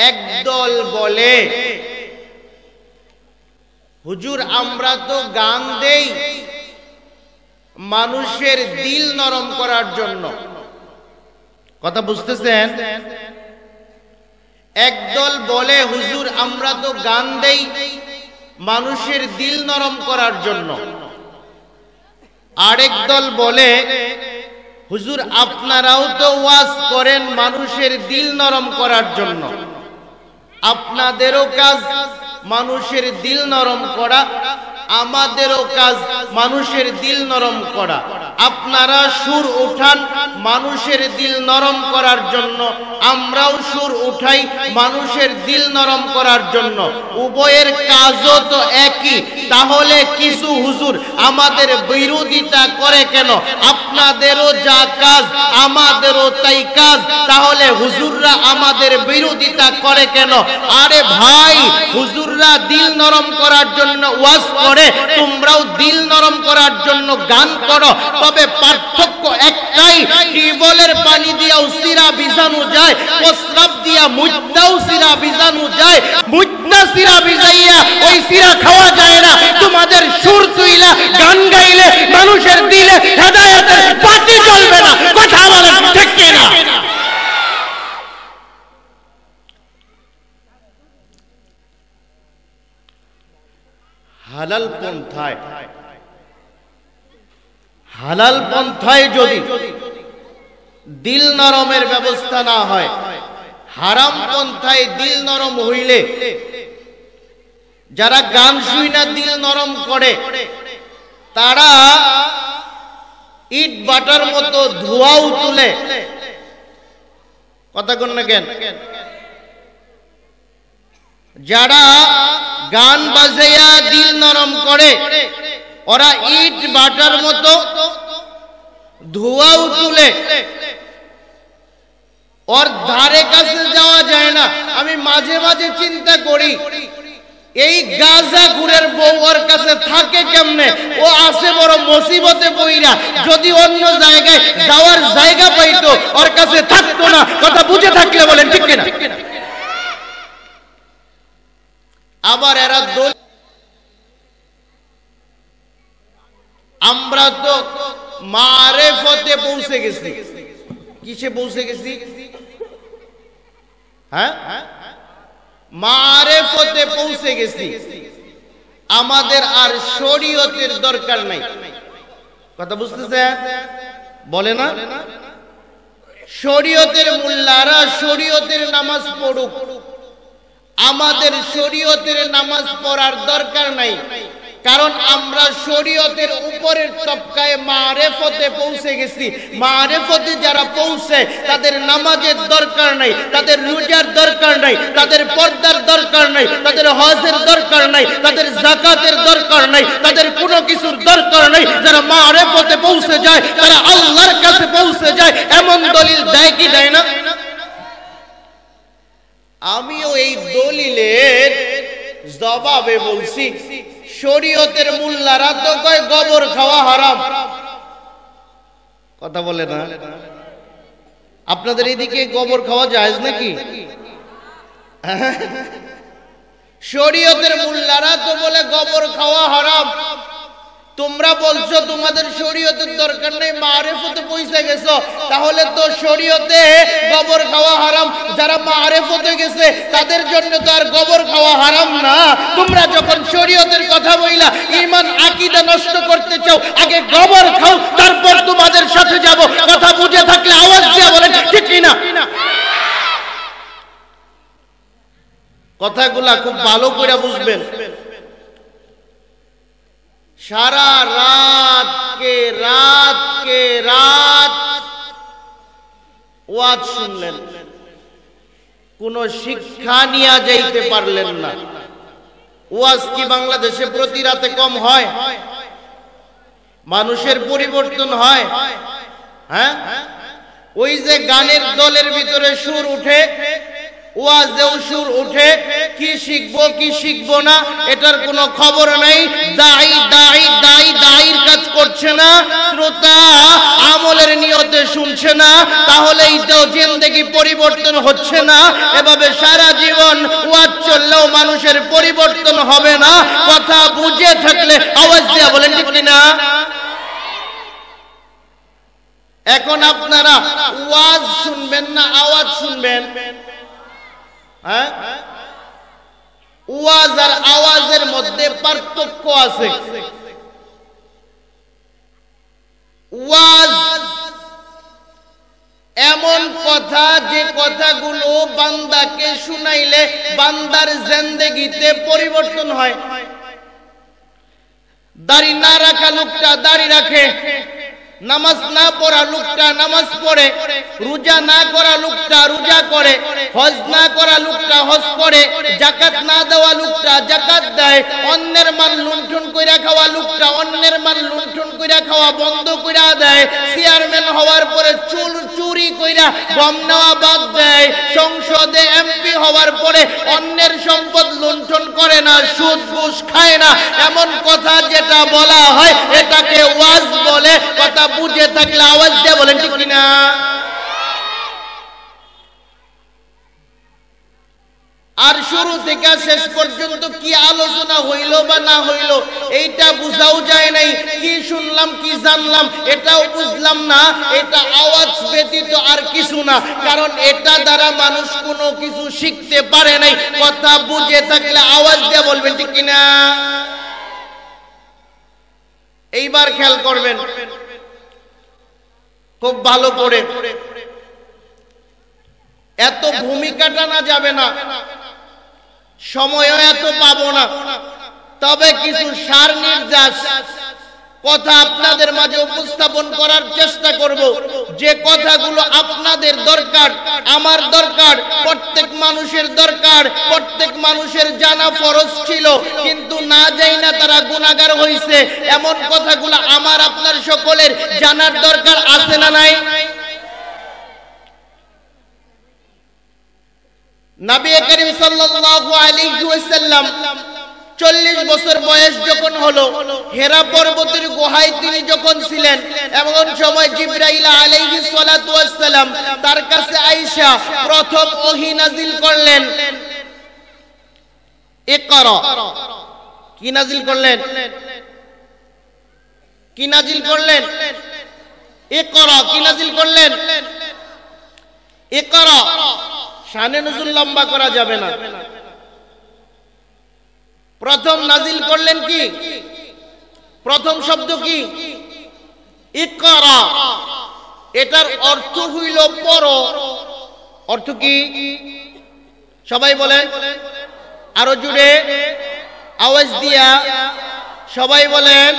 একদল বলে, হুজুর আমরা তো গান দেই মানুষের দিল নরম করার জন্য। কথা বুঝতেছেন? একদল বলে, হুজুর আমরা তো গান দেই মানুষের দিল নরম করার জন্য। আরেক দল বলে, হুজুর আপনারাও তো ওয়াজ করেন মানুষের দিল নরম করার জন্য, আপনাদেরও কাজ মানুষের দিল নরম করা, আমাদেরও কাজ মানুষের দিল নরম করা। আপনারা সুর উঠান মানুষের দিল নরম করার জন্য, আমরাও সুর উঠাই মানুষের দিল নরম করার জন্য। উভয়ের কাজও তো একই, তাহলে কিছু হুজুর আমাদের বিরোধিতা করে কেন? আপনাদেরও যা কাজ আমাদেরও তাই কাজ, তাহলে হুজুররা আমাদের বিরোধিতা করে কেন? আরে ভাই, হুজুররা দিল নরম করার জন্য ওয়াজ করে, তোমরাও দিল নরম করার জন্য গান করো। তবে পার্থক্য একটাই, টিউবওয়েলের পানি দিয়াও সিরা ভিজানো যায়, প্রস্রাব দিয়া মুজদাও সিরা ভিজানো যায়, মুজদা সিরা ভিজাইয়া ওই সিরা খাওয়া যায় না। তোমাদের সুর তুইলা গান গাইলে মানুষের দিলে হেদায়েতের বাতি জ্বলবে না। কথা বলেন ঠিক কিনা? হালাল পন্থায় যদি দিল নরমের ব্যবস্থা না হয়, হারাম পন্থায় দিল নরম হইলে যারা গান শুইনা দিল নরম করে তারা ইট বাটার মতো ধোঁয়াও তুলে। কথা কোন না কেন? যারা গান বাজাইয়া দিল নরম করে ওরা ইট বাটার মতো ধোঁয়াও তুলে, ওর ধারে কাছে যাওয়া যায় না। আমি মাঝে মাঝে চিন্তা করি, এই গাঁজা ঘুরের বউ ওর কাছে থাকে কেমনে? ও আছে বড় মুসিবতে পইরা, যদি অন্য জায়গায় যাওয়ার জায়গা পাইতো ওর কাছে থাকতো না। কথা বুঝে থাকলে বলেন ঠিক কিনা? আবার এরা দল, আমরা তো মারেফতে পৌঁছে গেছি। কিসে পৌঁছে গেছি? হ্যাঁ, মারেফতে পৌঁছে গেছি। আমাদের আর শরীয়তের দরকার নাই। কথা বুঝতেছেন? বলে না, শরীয়তের মোল্লারা শরীয়তের নামাজ পড়ুক, আমাদের শরীয়তের নামাজ পড়ার দরকার নাই। কারণ আমরা শরীয়তের উপরের তবকায় মারেফতে পৌঁছে গেছি। মারেফতে যারা পৌঁছে তাদের নামাজের দরকার নাই, তাদের রোজার দরকার নাই, তাদের পর্দার দরকার নাই, তাদের হজের দরকার নাই, তাদের যাকাতের দরকার নাই, তাদের কোনো কিছুর দরকার নাই। যারা মারেফতে পৌঁছে যায় তারা আল্লাহর কাছে পৌঁছে যায়। এমন দলিল দেয় কি দেয় না? আমিও এই দলিলের জবাবে বলছি, শরীয়তের মোল্লারা তো কয় গোবর খাওয়া হারাম। কথা বলে না? আপনাদের এদিকে গোবর খাওয়া জায়েজ নাকি? শরীয়তের মোল্লারা তো বলে গোবর খাওয়া হারাম। তোমরা বলছো তোমাদের শরীয়তের দরকার নেই, মারেফতে পৌঁছে গেছো, তাহলে তো শরীয়তে গোবর খাওয়া হারাম। যারা মারেফতে গেছে তাদের জন্য তো আর গোবর খাওয়া হারাম না। তোমরা যখন শরীয়তের কথা বইলা ঈমান আকীদা নষ্ট করতে চাও, আগে গোবর খাও, তারপর তোমাদের সাথে যাব। কথা বুঝে থাকলে আওয়াজ দিয়ে বলেন ঠিক কিনা? কথাগুলা খুব ভালো করে বুঝবেন। সারা রাত ওয়াজ শুনলেন, কোন শিক্ষা নিয়ে যাইতে পারলেন না। ওয়াজ কি বাংলাদেশে প্রতি রাতে কম হয়? মানুষের পরিবর্তন হয়? হ্যাঁ, ওই যে গানের দলের ভিতরে সুর উঠে, ওয়াজেও সুর উঠে, কি শিখবো কি শিখবো না এটার কোনো খবর নাই। দায়ীর কাজ করছে না, শ্রোতা আমলের নিয়তে শুনছে না, তাহলেই তো জিন্দেগি পরিবর্তন হচ্ছে না। এভাবে সারা জীবন জীবন ওয়াজ চললেও মানুষের পরিবর্তন হবে না। কথা বুঝে থাকলে আওয়াজ দিয়ে বলেন ঠিক কিনা? এখন আপনারা ওয়াজ শুনবেন না আওয়াজ শুনবেন? হ্যাঁ, ওয়াজ আর আওয়াজের মধ্যে পার্থক্য আছে। ওয়াজ এমন কথা যে কথাগুলো বান্দাকে শুনাইলে বান্দার জিন্দেগিতে পরিবর্তন হয়। দাড়ি না রাখা লোকটা দাড়ি রাখে, নামাজ না পড়া লোকটা নামাজ পড়ে, রোজা না করা লোকটা রোজা করে, হজ না করা লোকটা হজ করে, যাকাত না দেওয়া লোকটা যাকাত দেয়, অন্যের মাল লুণ্ঠন কইরা খাওয়া লোকটা অন্যের মাল লুণ্ঠন কইরা খাওয়া বন্ধ কইরা দেয়, চেয়ারম্যান হওয়ার পরে চুরি কইরা গম নেওয়া বাদ দেয়, সংসদে এমপি হওয়ার পরে অন্যের সম্পদ লুণ্ঠন করে না, সুদ ঘুষ খায় না। এমন কথা যেটা বলা হয় এটাকে ওয়াজ বলে। কথা বুঝে থাকলে আওয়াজ দিয়ে বলেন ঠিক কিনা? আর শুরু থেকে শেষ পর্যন্ত কি আলোচনা হইল বা না হইল এইটা বুঝাও যায় নাই। কি শুনলাম কি জানলাম এটাও বুঝলাম না। এটা আওয়াজ ব্যতীত আর কিছু না, কারণ এটা দ্বারা মানুষ কোনো কিছু শিখতে পারে নাই। কথা বুঝে থাকলে আওয়াজ দিয়ে বলবেন ঠিক কিনা? এইবার খেয়াল করবেন খুব ভালো করে। এত ভূমিকা টানা যাবে না, সময়ও এত পাবো না, তবে কিছু সার নির্যাস কথা আপনাদের মাঝে উপস্থাপন করার চেষ্টা করব। যে কথাগুলো আপনাদের দরকার, আমার দরকার, প্রত্যেক মানুষের দরকার, প্রত্যেক মানুষের জানা ফরজ ছিল কিন্তু না যাই না তারা গুনাহগার হইছে, এমন কথাগুলো আমার আপনার সকলের জানার দরকার আছে না নাই? নবী করিম সাল্লাল্লাহু আলাইহি ওয়াসাল্লাম 40 বছর বয়স যখন হলো, হেরা পর্বতের গুহায় তিনি যখন ছিলেন, এমন সময় জিবরাইল আলাইহিস সালাতু ওয়াস সালাম তার কাছে আয়েশা প্রথম ওহী নাজিল করলেন। ইকরা, কি নাজিল করলেন? কি নাজিল করলেন? ইকরা, কি নাজিল করলেন? ইকরা। শানে নুজুল লম্বা করা যাবে না। প্রথম নাজিল করলেন কি? প্রথম শব্দ কি? ইকরা। এটার অর্থ হইল পড়ো। অর্থ কি? সবাই বলেন, আরো জুড়ে আওয়াজ দিয়া সবাই বলেন।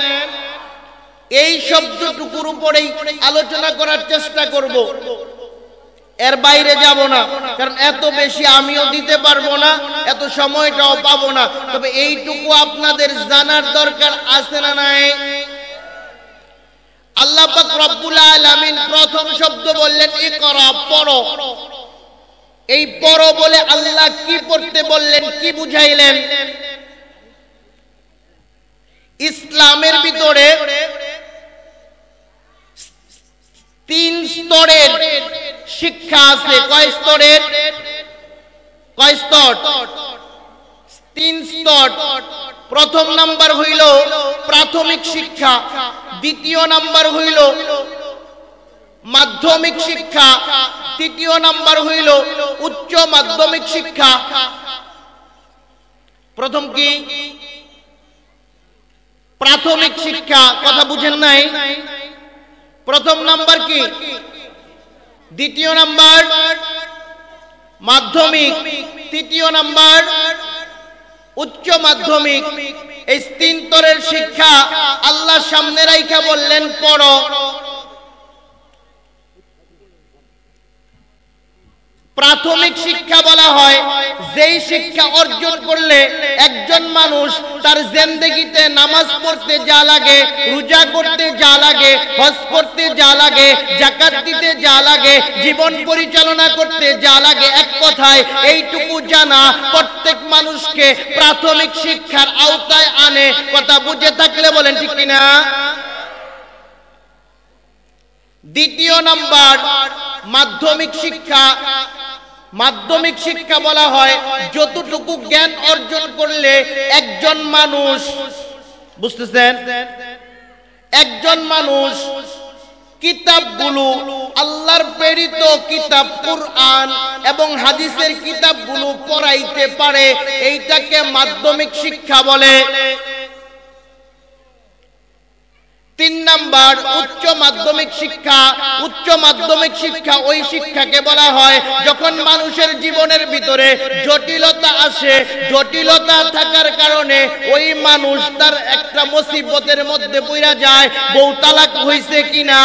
এই শব্দটুকুর উপরেই আলোচনা করার চেষ্টা করব, এর বাইরে যাব না, কারণ এত বেশি আমিও দিতে পারবো না, এত সময়টাও পাবো না। তবে এইটুকু আপনাদের জানার দরকার আছে না নাই? আল্লাহ পাক রব্বুল আলামিন প্রথম শব্দ বললেন ইকরা, পড়ো। এই পড়ো বলে আল্লাহ কি পড়তে বললেন, কি বুঝাইলেন? ইসলামের ভিতরে 3 স্তরের শিক্ষা আছে। কয় স্তরের? কয় স্তর? 3 স্তর। প্রথম নাম্বার হইল প্রাথমিক শিক্ষা, দ্বিতীয় নাম্বার হইল মাধ্যমিক শিক্ষা, তৃতীয় নাম্বার হইল উচ্চ মাধ্যমিক শিক্ষা। প্রথম কি? প্রাথমিক শিক্ষা। কথা বুঝেন নাই? প্রথম নাম্বার কি? দ্বিতীয় নাম্বার মাধ্যমিক, তৃতীয় নাম্বার উচ্চ মাধ্যমিক। এই 3 স্তরের শিক্ষা আল্লাহ সামনে রাইখা বললেন পড়ো। প্রাথমিক শিক্ষা বলা হয় যেই শিক্ষা অর্জন করলে একজন মানুষ তার জিন্দেগিতে নামাজ পড়তে যা লাগে, রোজা করতে যা লাগে, হজ করতে যা লাগে, যাকাত দিতে যা লাগে, জীবন পরিচালনা করতে যা লাগে, এক কথায় এইটুকু জানা প্রত্যেক মানুষকে প্রাথমিক শিক্ষার আওতায় আনে। কথা বুঝে থাকলে বলেন ঠিক কিনা? দ্বিতীয় নাম্বার মাধ্যমিক শিক্ষা। মাধ্যমিক শিক্ষা বলা হয় যতটুকু জ্ঞান অর্জন করলে একজন মানুষ, বুঝতেছেন, একজন মানুষ কিতাবগুলো, আল্লাহর প্রেরিত কিতাব কুরআন এবং হাদিসের কিতাবগুলো পড়াইতে পারে, এইটাকে মাধ্যমিক শিক্ষা বলে। 3 নাম্বার উচ্চ মাধ্যমিক শিক্ষা। উচ্চ মাধ্যমিক শিক্ষা ওই শিক্ষাকে বলা হয় যখন মানুষের জীবনের ভিতরে জটিলতা আসে, জটিলতা থাকার কারণে ওই মানুষ তার একটা মুসিবতের মধ্যে পড়া যায়, বউ তালাক হইছে কিনা,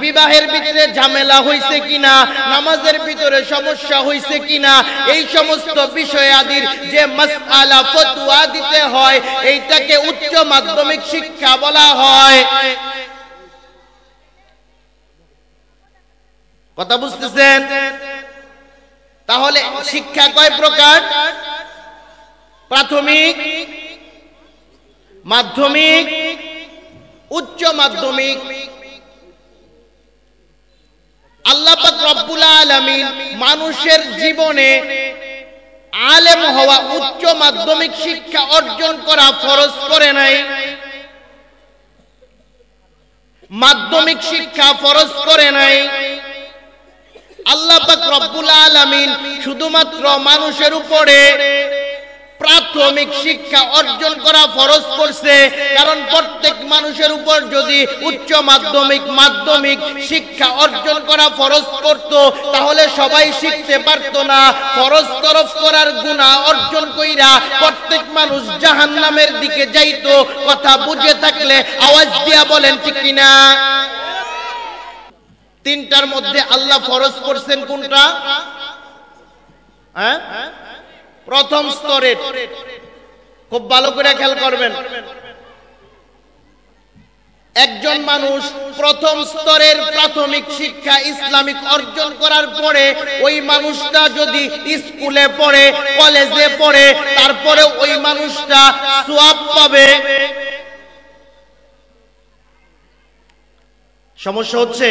বিবাহের ভিতরে ঝামেলা হইছে কিনা, নামাজের ভিতরে সমস্যা হইছে কিনা, এই সমস্ত বিষয়াদির যে মাসআলা ফতোয়া দিতে হয়, এইটাকে উচ্চ মাধ্যমিক শিক্ষা বলা হয়। কথা বুঝতেছেন? তাহলে শিক্ষা কয় প্রকার? প্রাথমিক, মাধ্যমিক, উচ্চ মাধ্যমিক। আল্লাহ পাক রব্বুল আলামিন মানুষের জীবনে আলেম হওয়া, উচ্চ মাধ্যমিক শিক্ষা অর্জন করা ফরজ করে নাই। মাধ্যমিক শিক্ষা ফরজ করে নাই। আল্লাহ পাক রব্বুল আলামিন শুধুমাত্র মানুষের উপরে প্রাথমিক শিক্ষা অর্জন করা ফরজ করছে, কারণ প্রত্যেক মানুষের উপর যদি উচ্চ মাধ্যমিক, মাধ্যমিক শিক্ষা অর্জন করা ফরজ করত, তাহলে সবাই শিখতে পারত না। ফরজ তরফ করার গুনাহ অর্জন কইরা প্রত্যেক মানুষ জাহান্নামের দিকে যাইতো। কথা বুঝে থাকলে আওয়াজ দিয়া বলেন ঠিক কিনা? 3টার মধ্যে আল্লাহ ফরজ করছেন কোনটা? হ্যাঁ, প্রথম স্তরের। খুব ভালো করে খেয়াল করবেন, একজন মানুষ প্রথম স্তরের প্রাথমিক শিক্ষা ইসলামিক অর্জন করার পরে ওই মানুষটা যদি স্কুলে পড়ে, কলেজে পড়ে, তারপরে ওই মানুষটা সওয়াব পাবে। সমস্যা হচ্ছে?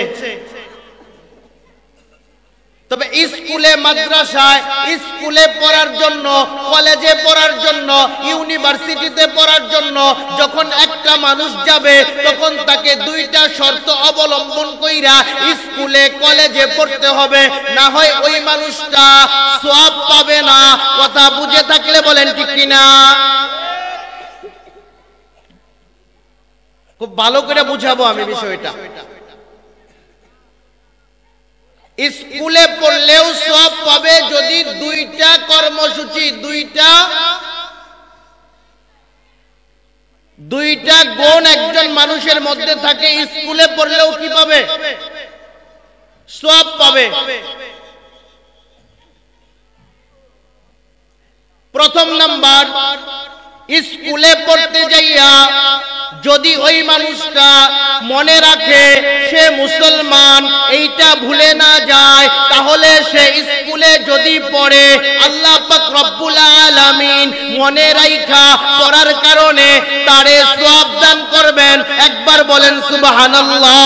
তবে স্কুলে, মাদ্রাসায়, স্কুলে পড়ার জন্য, কলেজে পড়ার জন্য, ইউনিভার্সিটিতে পড়ার জন্য যখন একটা মানুষ যাবে, তখন তাকে 2টা শর্ত অবলম্বন কইরা স্কুলে, কলেজে পড়তে হবে, না হয় ওই মানুষটা সওয়াব পাবে না। কথা বুঝে থাকলে বলেন ঠিক কিনা? খুব ভালো করে বুঝাবো আমি বিষয়টা। স্কুলে পড়লেও সওয়াব পাবে যদি 2টা কর্মসূচি, 2টা গুণ একজন মানুষের মধ্যে থাকে। স্কুলে পড়লেও কি পাবে? সওয়াব পাবে। প্রথম নাম্বার, স্কুলে পড়তে যাইয়া যদি ওই মানুষটা মনে রাখে সে মুসলমান, এইটা ভুলে না যায়, তাহলে সে স্কুলে যদি পড়ে, আল্লাহ পাক রব্বুল আলামিন মনে রাইখা পড়ার কারণে তারে সওয়াব দান করবেন। একবার বলেন সুবহানাল্লাহ।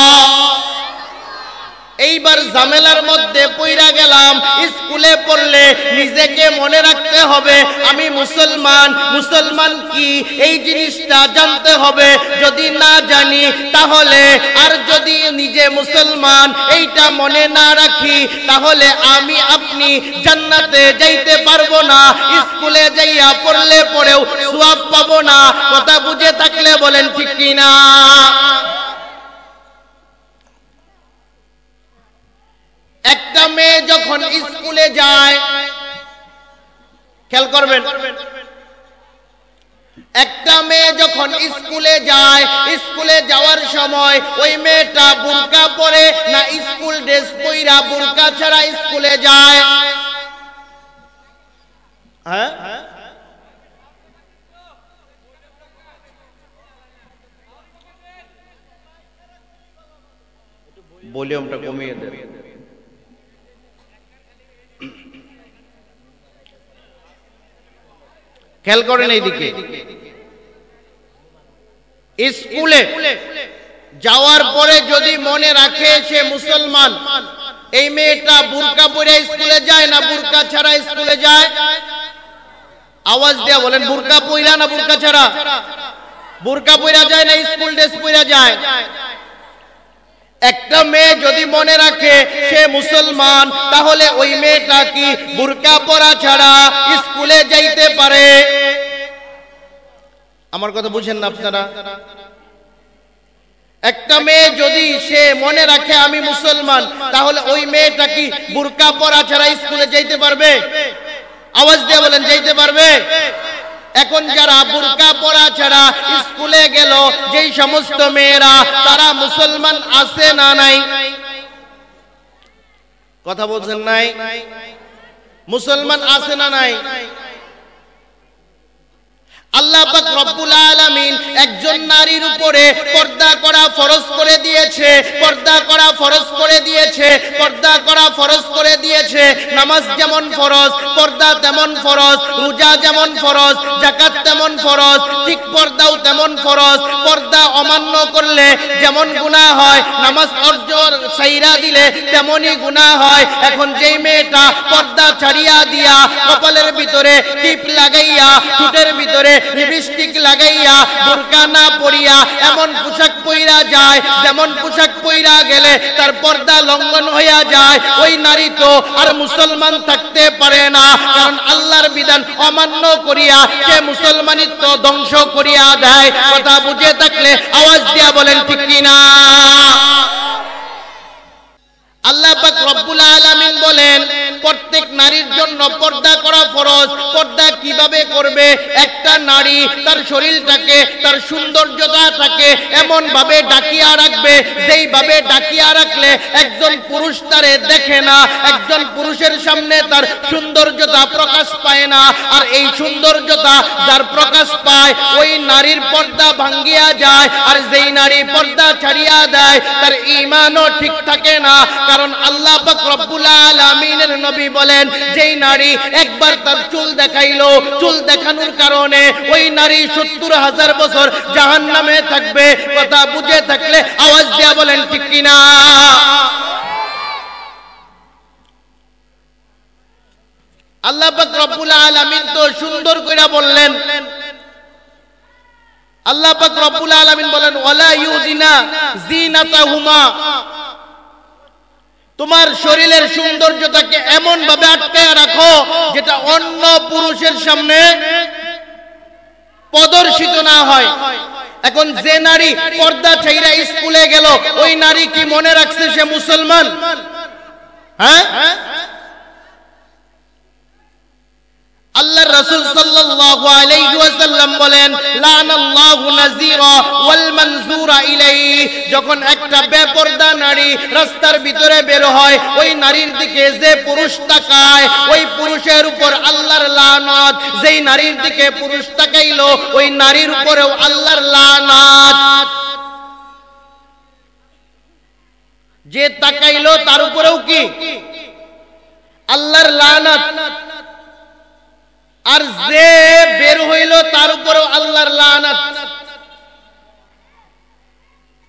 এইবার ঝামেলার মধ্যে পইরা গেলাম। স্কুলে পড়লে নিজেকে মনে রাখতে হবে আমি মুসলমান, মুসলমান কি এই জিনিসটা জানতে হবে। যদি না জানি তাহলে, আর যদি নিজে মুসলমান এইটা মনে না রাখি, তাহলে আমি আপনি জান্নাতে যাইতে পারবো না। স্কুলে যাইয়া পড়লে পড়েও সওয়াব পাবো না। কথা বুঝে থাকলে বলেন ঠিক কিনা? একটা মেয়ে যখন স্কুলে যায়, খেয়াল করবেন, একটা মেয়ে যখন স্কুলে যায়, স্কুলে যাওয়ার সময় ওই মেয়েটা বুরকা পরে না স্কুল ড্রেস পইরা বুরকা ছাড়া স্কুলে যায়? হ্যাঁ, ভলিউমটা কমিয়ে দেন। খেয়াল করেন এইদিকে, স্কুলে যাওয়ার পরে যদি মনে রাখে সে মুসলমান, এই মেয়েটা বুরকা পরে স্কুলে যায় না বুরকা ছাড়া স্কুলে যায়? আওয়াজ দিয়া বলেন, বুরকা পইরা না বুরকা ছাড়া? বুরকা পইরা যায় না স্কুল ড্রেস পইরা যায়? একটা মেয়ে যদি মনে রাখে সে মুসলমান, তাহলে ওই মেয়েটা কি বুরকা পরা ছাড়া স্কুলে যাইতে পারে? আমার কথা বুঝেন না আপনারা? একটা মেয়ে যদি সে মনে রাখে আমি মুসলমান, তাহলে ওই মেয়েটা কি বুরকা পরা ছাড়া স্কুলে যাইতে পারবে? আওয়াজ দিয়ে বলেন, যাইতে পারবে? এখন যারা বুরকা পরা ছাড়া স্কুলে গেল, যেই সমস্ত মেয়েরা, তারা মুসলমান আছে না নাই? কথা বলছেন নাই? মুসলমান আছে না নাই? আল্লাহ পাক রব্বুল আলামিন একজন নারীর উপরে পর্দা করা ফরজ করে দিয়েছে, পর্দা করা ফরজ করে দিয়েছে, পর্দা করা ফরজ করে দিয়েছে। নামাজ যেমন ফরজ, পর্দা তেমন ফরজ, রোজা যেমন ফরজ, যাকাত তেমন ফরজ, ঠিক পর্দাও তেমন ফরজ। পর্দা অমান্য করলে যেমন গুনাহ হয়, নামাজ অর্জন ছাইরা দিলে তেমনই গুনাহ হয়। এখন যেই মেয়েটা পর্দা ছাড়িয়া দিয়া কপালের ভিতরে টিপ লাগাইয়া, ঠোঁটের ভিতরে লিপস্টিক লাগাইয়া, বুরকা না পরিয়া এমন পোশাক পইরা যায়, যেমন পোশাক পইরা গেলে তার পর্দা লঙ্ঘন হইয়া যায়, ওই নারী তো আর মুসলমান থাকতে পারে না। কারণ আল্লাহর বিধান অমান্য করিয়া সে মুসলমানিত্ব ধ্বংস করিয়া দেয়। কথা বুঝে থাকলে আওয়াজ দিয়া বলেন ঠিক কিনা? আল্লাহ পাক রব্বুল আলামিন বলেন, প্রত্যেক নারীর জন্য পর্দা করা ফরজ। পর্দা কিভাবে করবে? একটা নারী তার শরীরটাকে, তার সৌন্দর্যতাটাকে এমন ভাবে ঢাকিয়া রাখবে, যেই ভাবে ঢাকিয়া রাখলে একজন পুরুষ তারে দেখে না, একজন পুরুষের সামনে তার সৌন্দর্যতা প্রকাশ পায় না। আর এই সৌন্দর্যতা যার প্রকাশ পায়, ওই নারীর পর্দা ভাঙ্গিয়া যায়। আর যেই নারী পর্দা ছাড়িয়া দেয়, তার ঈমানও ঠিক থাকে না। কারণ আল্লাহ পাক রব্বুল আলামিনের নবী বলেন, যেই নারী একবার তার চুল দেখাইলো, চুল দেখানোর কারণে ওই নারী ৭০,০০০ বছর জাহান্নামে থাকবে। কথা বুঝে থাকলে আওয়াজ দিয়া বলেন ঠিক কিনা? আল্লাহ পাক রব্বুল আলামিন তো সুন্দর কইরা বললেন, আল্লাহ পাক রব্বুল আলামিন বলেন, ওয়ালা ইউদিনা জিনাতাহুমা, তোমার শরীরের সৌন্দর্যটাকে এমন ভাবে আটকায় রাখো যেটা অন্য পুরুষের সামনে প্রদর্শিত না হয়। এখন যে নারী পর্দা ছাইরা স্কুলে গেল, ওই নারী কি মনে রাখছে সে মুসলমান? হ্যাঁ? আল্লাহর রাসূল সাল্লাল্লাহু আলাইহি ওয়াসাল্লাম বলেন, লানাল্লাহু নাযীরা ওয়াল মানযুরা ইলাইহি, যখন একটা বেপরদা নারী রাস্তার ভিতরে বের হয়, ওই নারীর দিকে যে পুরুষ তাকায়, ওই পুরুষের উপর আল্লাহর লানত। যেই নারীর দিকে পুরুষ তাকাইলো, ওই নারীর উপরেও আল্লাহর লানত। যে তাকাইলো তার উপরেও কি আল্লাহর লানত। আর যে বের হইল তার উপরেও আল্লাহর লানত।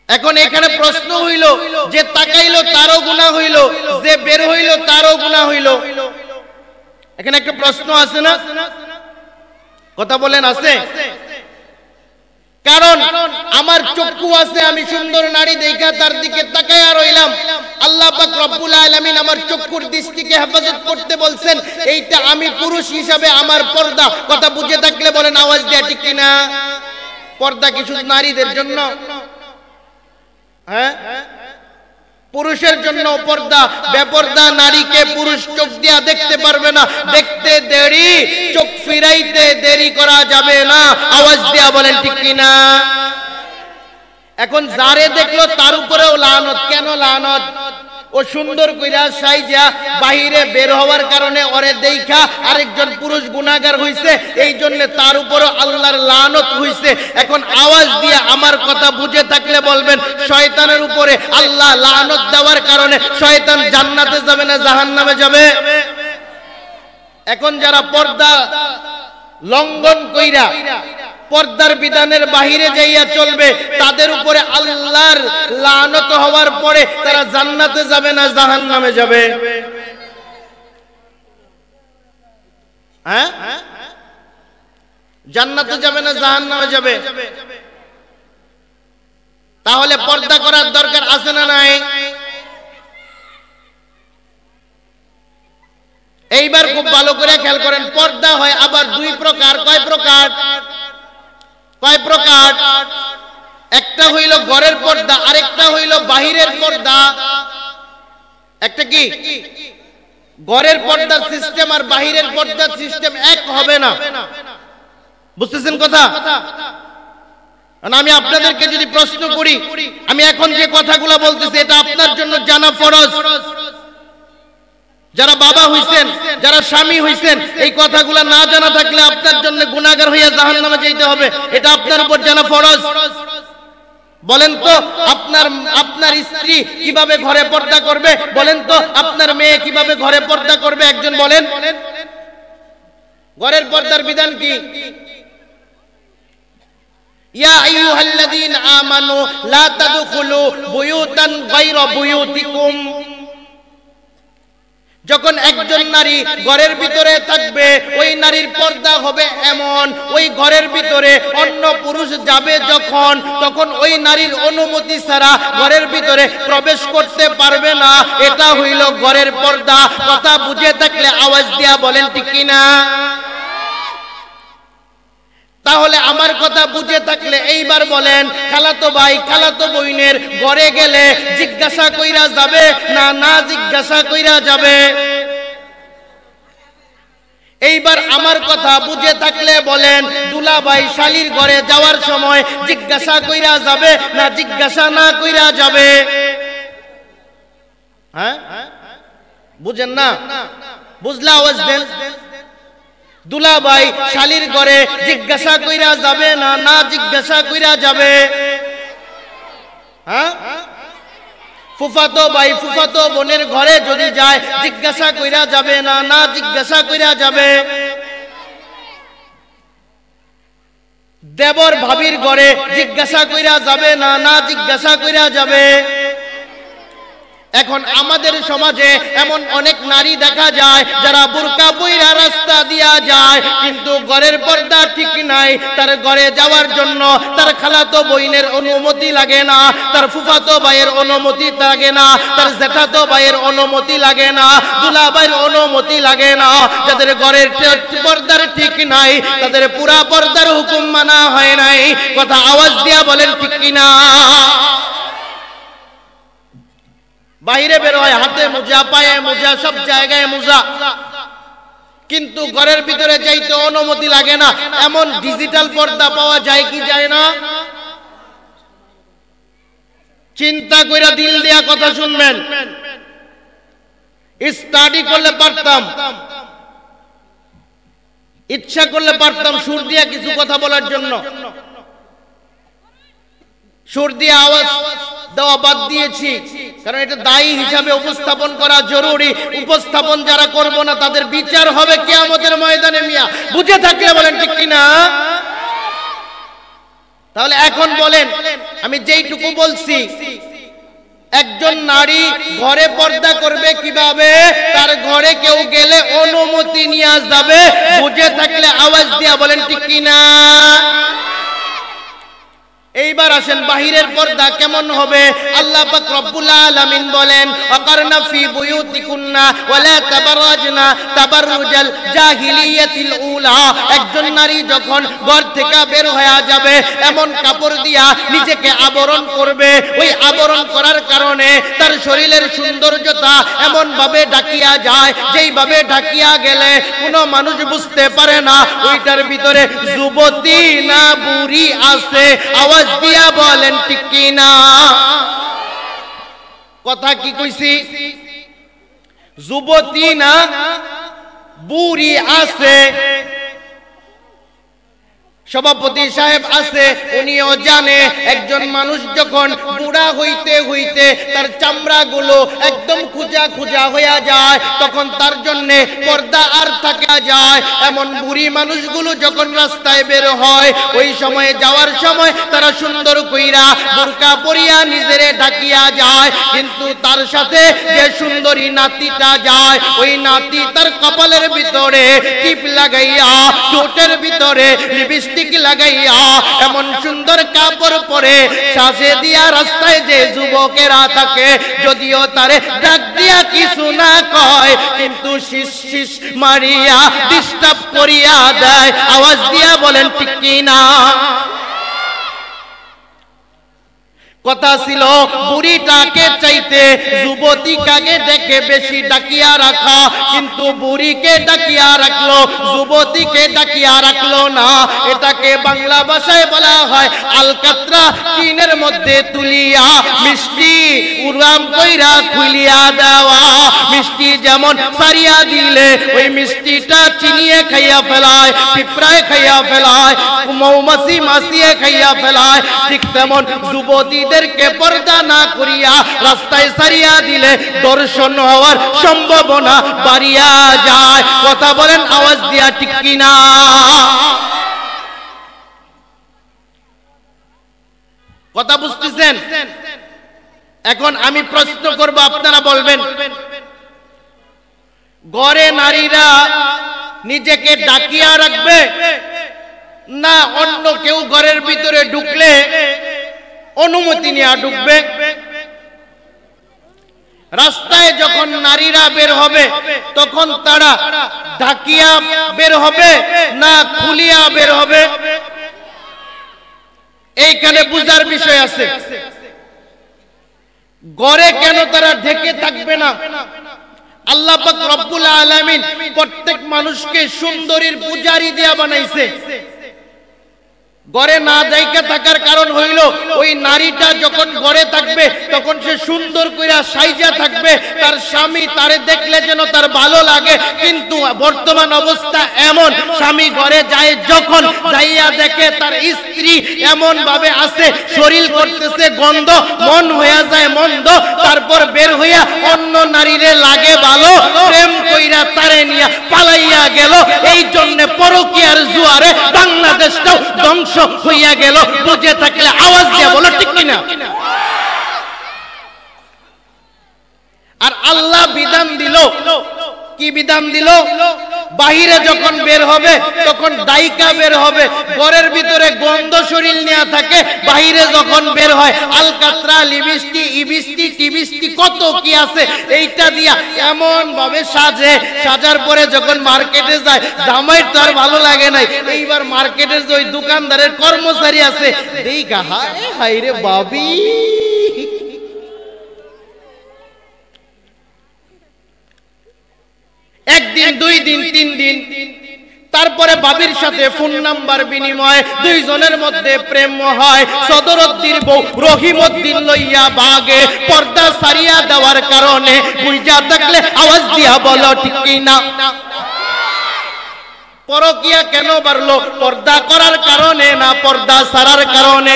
এখন এখানে প্রশ্ন হইল, যে তাকাইলো তারও গুনাহ হইল, যে বের হইল তারও গুনাহ হইল। এখানে একটা প্রশ্ন আছে না? কথা বলেন, আছে? কারণ আমার চক্ষু আছে, আমি সুন্দর নারী দেখা তার দিকে তাকায়া রইলাম। আল্লাহ পাক রব্বুল আলামিন আমার চক্ষুর দৃষ্টিকে হেফাজত করতে বলছেন, এইটা আমি পুরুষ হিসাবে আমার পর্দা। কথা বুঝে থাকলে বলেন আওয়াজ দিয়ে ঠিক কিনা? পর্দা কি শুধু নারীদের জন্য? হ্যাঁ, পুরুষের জন্য পর্দা। বেপর্দা নারীকে পুরুষ চোখ দিয়া দেখতে পারবে না। দেখতে দেরি, চোখ ফিরাইতে দেরি করা যাবে না। আওয়াজ দিয়া বলেন ঠিক কিনা? এখন যারে দেখলো তার উপরেও লানত। কেন লানত? ও সুন্দর কইরা সাইজা বাহিরে বের হওয়ার কারণে ওরে দেখা আরেকজন পুরুষ গুনাহগার হইছে, এই জন্য তার উপরও আল্লাহর লানত হইছে। এখন আওয়াজ দিয়ে আমার কথা বুঝে থাকলে বলবেন, শয়তানের উপরে আল্লাহ লানত দেওয়ার কারণে শয়তান জান্নাতে যাবে না জাহান্নামে যাবে? এখন যারা পর্দা লঙ্ঘন কইরা পর্দার বিধানের বাহিরে যাইয়া চলবে, তাদের উপরে আল্লাহর লানত হওয়ার পরে তারা জান্নাতে যাবে না জাহান্নামে যাবে? হ্যাঁ, জান্নাতে যাবে না জাহান্নামে যাবে? তাহলে পর্দা করার দরকার আছে না নাই? এইবার খুব ভালো করে খেয়াল করেন, পর্দা হয় আবার দুই প্রকার। কয় প্রকার? কয় প্রকার? একটা হইল ঘরের পর্দা, আরেকটা হইল বাহিরের পর্দা। একটা কি? ঘরের পর্দার সিস্টেম আর বাহিরের পর্দার সিস্টেম এক হবে না। বুঝতেছেন কথা? আমি আপনাদেরকে যদি প্রশ্ন করি, আমি এখন যে কথাগুলো বলতেছি এটা আপনার জন্য জানা ফরজ। যারা বাবা হইছেন, যারা স্বামী হইছেন, এই কথাগুলো না জানা থাকলে আপনার জন্য গুনাহগার হইয়া জাহান্নামে যেতে হবে। এটা আপনার উপর জানা ফরজ। বলেন তো আপনার স্ত্রী কিভাবে ঘরে পর্দা করবে? বলেন তো আপনার মেয়ে কিভাবে ঘরে পর্দা করবে? একজন বলেন। ঘরের পর্দার বিধান কি? ইয়া আইয়ুহাল্লাযীনা আমানু লা তাদখুলু বুয়ুতান গায়রা বুয়ুতিকুম। যখন একজন নারী ঘরের ভিতরে থাকবে, ওই নারীর পর্দা হবে এমন, ওই ঘরের ভিতরে অন্য পুরুষ যাবে যখন, তখন ওই নারীর অনুমতি ছাড়া ঘরের ভিতরে প্রবেশ করতে পারবে না। এটা হইল ঘরের পর্দা। কথা বুঝে থাকলে আওয়াজ দিয়া বলেন ঠিক কিনা? তাহলে আমার কথা বুঝে থাকলে এইবার বলেন, খালাতো ভাই খালাতো বোনের ঘরে গেলে জিজ্ঞাসা কইরা যাবে না না জিজ্ঞাসা কইরা যাবে? এইবার আমার কথা বুঝে থাকলে বলেন, দুলা ভাই শালীর ঘরে যাওয়ার সময় জিজ্ঞাসা কইরা যাবে না জিজ্ঞাসা না কইরা যাবে? হ্যাঁ, বুঝেন না? বুঝলা আওয়াজ দেন। দুলা ভাই শালীর ঘরে জিজ্ঞাসা কইরা যাবে না না জিজ্ঞাসা কইরা যাবে? হ্যাঁ, ফুফাতো ভাই ফুফাতো বোনের ঘরে যদি যায় জিজ্ঞাসা কইরা যাবে না না জিজ্ঞাসা কইরা যাবে? দেবর ভাবির ঘরে জিজ্ঞাসা কইরা যাবে না না জিজ্ঞাসা কইরা যাবে? এখন আমাদের সমাজে এমন অনেক নারী দেখা যায় যারা বুরকা পইরা রাস্তা দিয়া যায়, কিন্তু ঘরের পর্দা ঠিক নাই। তার ঘরে যাওয়ার জন্য তার খালাতো বোনের অনুমতি লাগে না, তার ফুফাতো ভাইয়ের অনুমতি লাগে না, তার জেঠাতো ভাইয়ের অনুমতি লাগে না, দুলা ভাইয়ের অনুমতি লাগে না। যাদের ঘরের পর্দার ঠিক নাই তাদের পুরা পর্দার হুকুম মানা হয় নাই। কথা আওয়াজ দিয়া বলেন ঠিক কিনা? বাইরে বের হয় হাতে মোজা, পায়ে মোজা, সব জায়গায় মোজা, কিন্তু ঘরের ভিতরে যাইতে অনুমতি লাগে না। এমন ডিজিটাল পর্দা পাওয়া যায় কি যায় না? চিন্তা কইরা দিল দিয়া কথা শুনবেন। স্টাডি করলে পারতাম, ইচ্ছা করলে পারতাম সুর দিয়া কিছু কথা বলার জন্য। সুর দিয়ে আওয়াজ দেওয়া বাদ দিয়েছি, কারণ এটা দায়ী হিসাবে উপস্থাপন করা জরুরি। উপস্থাপন যারা করব না তাদের বিচার হবে কিয়ামতের ময়দানে। মিয়া বুঝে থাকলে বলেন ঠিক কিনা? তাহলে এখন বলেন, আমি যেইটুকু বলছি, একজন নারী ঘরে পর্দা করবে কিভাবে? তার ঘরে কেউ গেলে অনুমতি নিয়ে যাবে। বুঝে থাকলে আওয়াজ দিয়া বলেন ঠিক কিনা? এইবার আসেন বাহিরের পর্দা কেমন হবে? আল্লাহ পাক রব্বুল আলামিন বলেন, ওয়াকারনা ফি বুয়ুতিকুন্না ওয়ালা তাবারাজনা তাবাররুজাল জাহিলিয়াতিল উলা। একজন নারী যখন ঘর থেকে বের হয়ে যাবে এমন কাপড় দিয়া নিজেকে আবরণ করবে। ওই আবরণ করার কারণে তার শরীরের সৌন্দর্যতা এমন ভাবে ঢাকিয়া যায়, যেইভাবে ঢাকিয়া গেলে কোনো মানুষ বুঝতে পারে না ওইটার ভিতরে যুবতী না বুড়ি আছে। আওয়াজ দিয়া বলেন ঠিক কিনা? কথা কি কইছি? যুবতী না বুড়ি আছে। সভাপতি সাহেব আছে, উনিও জানে একজন মানুষ যখন বুড়া হইতে হইতে তার চামড়াগুলো একদম খুজা খুজা হয়ে যায়, তখন তার জন্য পর্দা আর থাকা যায়। এমন বুড়ি মানুষগুলো যখন রাস্তায় বের হয়, ওই সময়ে যাওয়ার সময় তারা সুন্দর কইরা বোরকা পরিয়া নিজেরে ঢাকিয়া যায়, কিন্তু তার সাথে যে সুন্দরী নাতিটা যায়, ওই নাতি তার কপালের ভিতরে টিপ লাগাইয়া, ঠোঁটের ভিতরে লিপস্টিক লাগাইয়া, এমন সুন্দর কাপড় পরে সাজে দিয়া রাস্তায় যে যুবকেরা থাকে, যদিও তারে ডাক দিয়া কিছু না কয়, কিন্তু শিস শিস মারিয়া ডিস্টার্ব করিয়া দেয়। আওয়াজ দিয়া বলেন ঠিক কি না? কথা ছিল বুড়িটাকে চাইতে যুবতীকে ডেকে বেশি ডাকিয়া রাখা, কিন্তু বুড়িকে ডাকিয়া রাখলো, যুবতীকে ডাকিয়া রাখলো না। এটাকে বাংলা ভাষায় বলা হয় আলকাতরা টিনের মধ্যে তুলিয়া মিষ্টি উড়াম কইরা খুলিয়া দেওয়া। মিষ্টি যেমন সারিয়া দিলে ওই মিষ্টিটা চিনিয়ে খাইয়া ফেলায়, পিঁপড়ায় খাইয়া ফেলায়, মৌমাছি মাছিয়ে খাইয়া ফেলায়, ঠিক তেমন যুবতী কে পর্দা না করিয়া রাস্তায় সারিয়া দিলে দর্শন হওয়ার সম্ভাবনা বাড়িয়া যায়। কথা বলেন আওয়াজ দিয়া ঠিক কিনা? কথা বুঝতেছেন? এখন আমি প্রশ্ন করব, আপনারা বলবেন, ঘরে নারীরা নিজেকে ডাকিয়া রাখবে না অন্য কেউ ঘরের ভিতরে ঢুকলে অনুমতি নিয়ে ঢুকবে? রাস্তায় যখন নারীরা বের হবে তখন তারা ঢাকিয়া বের হবে না খুলিয়া বের হবে? এইখানে বুঝার বিষয় আছে। ঘরে কেন তারা ঢেকে থাকবে না? আল্লাহ পাক রব্বুল আলামিন প্রত্যেক মানুষকে সুন্দরীর পূজারী দিয়া বানাইছে। ঘরে না যাইকে থাকার কারণ হইল ওই নারীটা যখন ঘরে থাকবে তখন সে সুন্দর কইরা সাইজা থাকবে, তার স্বামী তারে দেখলে যেন তার ভালো লাগে। কিন্তু বর্তমান অবস্থা এমন, স্বামী ঘরে যায় যখন যাইয়া দেখে তার স্ত্রী এমন ভাবে আছে, শরীর করতেছে গন্ধ, মন হইয়া যায় মন্দ, তারপর বের হইয়া অন্য নারীরে লাগে ভালো, প্রেম কইরা তারে নিয়া পালাইয়া গেল। এই জন্য পরকীয়ার জুয়ারে বাংলাদেশটাও ধ্বংস হইয়া গেল। বুঝে থাকলে আওয়াজ দিয়া বলো ঠিক কিনা? আর আল্লাহ বিধান দিল, কি বিধান দিল? বাহিরে যখন বের হবে তখন দায়িকা বের হবে, ঘরের ভিতরে গন্ধ শরীর নেওয়া থাকে, বাহিরে যখন বের হয় আলকাতরা, লিপস্টিক, ইবিস্টিক, টিবিস্টিক কত কি আছে, এইটা দিয়া এমন ভাবে সাজে, সাজার পরে যখন মার্কেটে যায় জামাই তো আর ভালো লাগে নাই। এইবার মার্কেটের যে ওই দোকানদারের কর্মচারী আছে, দেইকা হায় হায় রে বাবি, একদিন, দুই দিন, তিন দিন, তারপরে বাবির সাথে ফোন নাম্বার বিনিময়, দুইজনের মধ্যে প্রেম হয়। সদরউদ্দিন বউ রহিমউদ্দিন লইয়া বাগে পর্দা সারিয়া দেওয়ার কারণে বুঝা থাকলে আওয়াজ দিয়া বলো ঠিক কি না? পরকীয়া কেন বাড়লো? পর্দা করার কারণে না পর্দা সারার কারণে?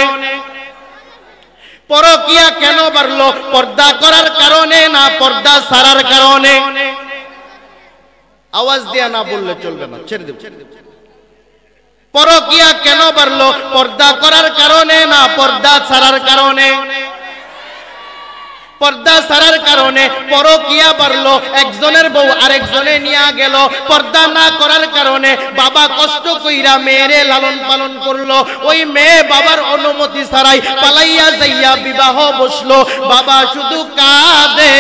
পরকীয়া কেন বাড়লো? পর্দা করার কারণে না পর্দা সারার কারণে? আওয়াজ দিয়া না বললে চলবে না, ছেড়ে দেব। পরকীয়া কেন বাড়লো? পর্দা করার কারণে না পর্দা ছাড়ার কারণে? পর্দা ছাড়ার কারণে পরকীয়া বাড়লো। একজনের বউ আরেকজনে নিয়ে গেল, পর্দা না করার কারণে বাবা কষ্ট কইরা মেয়েরে লালন পালন করলো। ওই মেয়ে বাবার অনুমতি ছাড়াই পালাইয়া যাইয়া বিবাহ বসলো। বাবা শুধু কাঁদে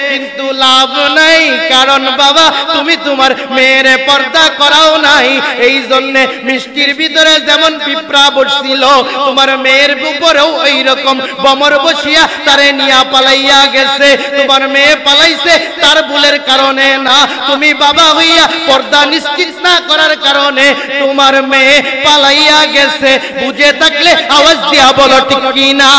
কিন্তু লাভ নাই, কারণ বাবা তুমি তোমার মেয়েরে পর্দা করাও নাই। এই জন্য মিষ্টির ভিতরে যেমন পিঁপড়া বসছিল, তোমার মেয়ের উপরেও ওই রকম বমর বসিয়া তারে নিয়া পালাইয়া গেছে। তোমার মেয়ে পালাইছে তার ভুলের কারণে না, তুমি বাবা হইয়া পর্দা নিশ্চিত না করার কারণে তোমার মেয়ে পালাইয়া গেছে। বুঝে থাকলে আওয়াজ দিয়া বলো ঠিক কি না?